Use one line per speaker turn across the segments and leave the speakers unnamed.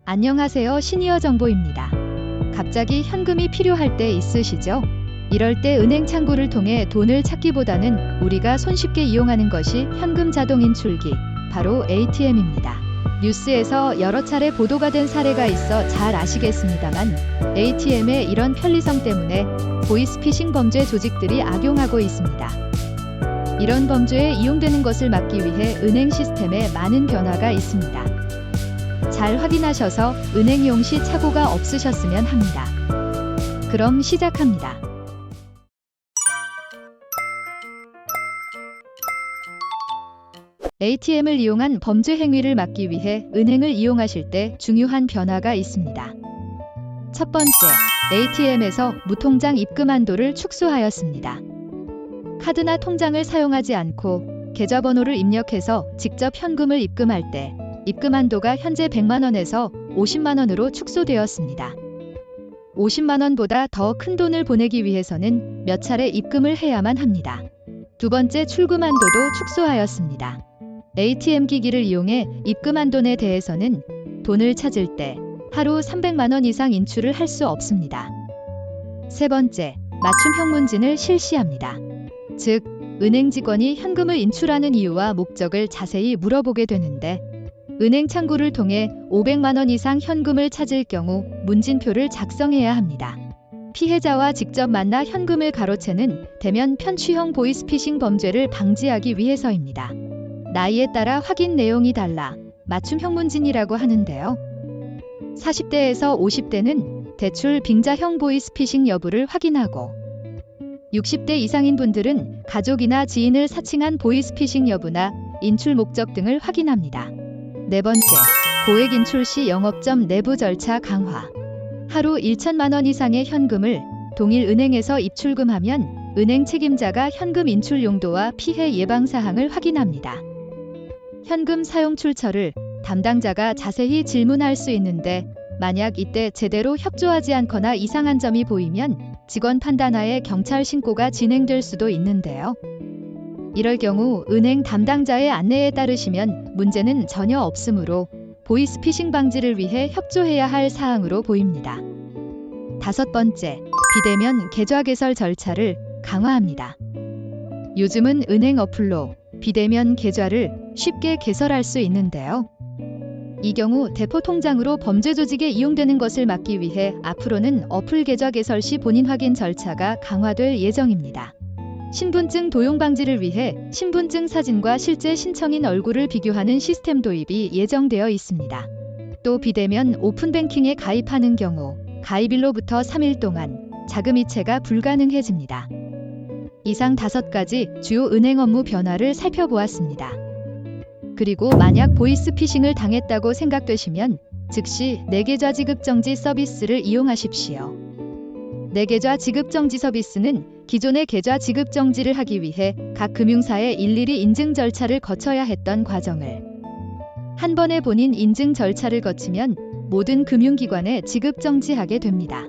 안녕하세요. 시니어 정보입니다. 갑자기 현금이 필요할 때 있으시죠? 이럴 때 은행 창구를 통해 돈을 찾기보다는 우리가 손쉽게 이용하는 것이 현금 자동 인출기, 바로 ATM입니다. 뉴스에서 여러 차례 보도가 된 사례가 있어 잘 아시겠습니다만 ATM의 이런 편리성 때문에 보이스피싱 범죄 조직들이 악용하고 있습니다. 이런 범죄에 이용되는 것을 막기 위해 은행 시스템에 많은 변화가 있습니다. 잘 확인하셔서 은행 이용 시 착오가 없으셨으면 합니다. 그럼 시작합니다. ATM을 이용한 범죄 행위를 막기 위해 은행을 이용하실 때 중요한 변화가 있습니다. 첫 번째, ATM에서 무통장 입금 한도를 축소하였습니다. 카드나 통장을 사용하지 않고 계좌번호를 입력해서 직접 현금을 입금할 때 입금 한도가 현재 100만원에서 50만원으로 축소되었습니다. 50만원보다 더 큰 돈을 보내기 위해서는 몇 차례 입금을 해야만 합니다. 두 번째, 출금 한도도 축소하였습니다. ATM 기기를 이용해 입금한 돈에 대해서는 돈을 찾을 때 하루 300만원 이상 인출을 할 수 없습니다. 세 번째, 맞춤형 문진을 실시합니다. 즉, 은행 직원이 현금을 인출하는 이유와 목적을 자세히 물어보게 되는데 은행 창구를 통해 500만원 이상 현금을 찾을 경우 문진표를 작성해야 합니다. 피해자와 직접 만나 현금을 가로채는 대면 편취형 보이스피싱 범죄를 방지하기 위해서입니다. 나이에 따라 확인 내용이 달라 맞춤형 문진이라고 하는데요. 40대에서 50대는 대출 빙자형 보이스피싱 여부를 확인하고 60대 이상인 분들은 가족이나 지인을 사칭한 보이스피싱 여부나 인출 목적 등을 확인합니다. 네 번째, 고액 인출 시 영업점 내부 절차 강화. 하루 1천만원 이상의 현금을 동일 은행에서 입출금하면 은행 책임자가 현금 인출 용도와 피해 예방 사항을 확인합니다. 현금 사용 출처를 담당자가 자세히 질문할 수 있는데 만약 이때 제대로 협조하지 않거나 이상한 점이 보이면 직원 판단하에 경찰 신고가 진행될 수도 있는데요. 이럴 경우 은행 담당자의 안내에 따르시면 문제는 전혀 없으므로 보이스피싱 방지를 위해 협조해야 할 사항으로 보입니다. 다섯 번째, 비대면 계좌 개설 절차를 강화합니다. 요즘은 은행 어플로 비대면 계좌를 쉽게 개설할 수 있는데요. 이 경우 대포 통장으로 범죄 조직에 이용되는 것을 막기 위해 앞으로는 어플 계좌 개설 시 본인 확인 절차가 강화될 예정입니다. 신분증 도용 방지를 위해 신분증 사진과 실제 신청인 얼굴을 비교하는 시스템 도입이 예정되어 있습니다. 또 비대면 오픈뱅킹에 가입하는 경우 가입일로부터 3일 동안 자금 이체가 불가능해집니다. 이상 5가지 주요 은행 업무 변화를 살펴보았습니다. 그리고 만약 보이스피싱을 당했다고 생각되시면 즉시 내계좌 지급정지 서비스를 이용하십시오. 내계좌 지급정지 서비스는 기존의 계좌 지급정지를 하기 위해 각 금융사에 일일이 인증 절차를 거쳐야 했던 과정을 한 번에 본인 인증 절차를 거치면 모든 금융기관에 지급정지하게 됩니다.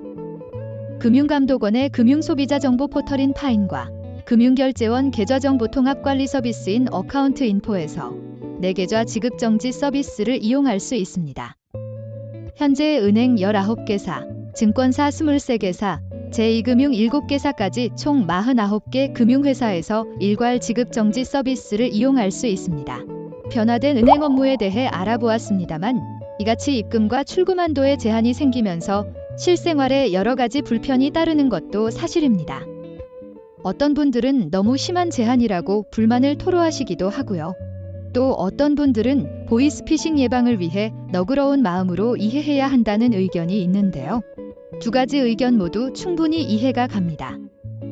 금융감독원의 금융소비자 정보 포털인 파인과 금융결제원 계좌정보 통합관리 서비스인 어카운트인포에서 내계좌 지급정지 서비스를 이용할 수 있습니다. 현재 은행 19개사, 증권사 23개사, 제2금융 7개사까지 총 49개 금융회사에서 일괄 지급정지 서비스를 이용할 수 있습니다. 변화된 은행 업무에 대해 알아보았습니다만 이같이 입금과 출금 한도에 제한이 생기면서 실생활에 여러 가지 불편이 따르는 것도 사실입니다. 어떤 분들은 너무 심한 제한이라고 불만을 토로하시기도 하고요. 또 어떤 분들은 보이스피싱 예방을 위해 너그러운 마음으로 이해해야 한다는 의견이 있는데요. 두 가지 의견 모두 충분히 이해가 갑니다.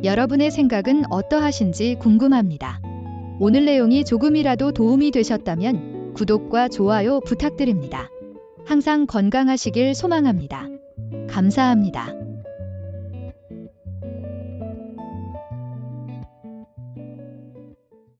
여러분의 생각은 어떠하신지 궁금합니다. 오늘 내용이 조금이라도 도움이 되셨다면 구독과 좋아요 부탁드립니다. 항상 건강하시길 소망합니다. 감사합니다.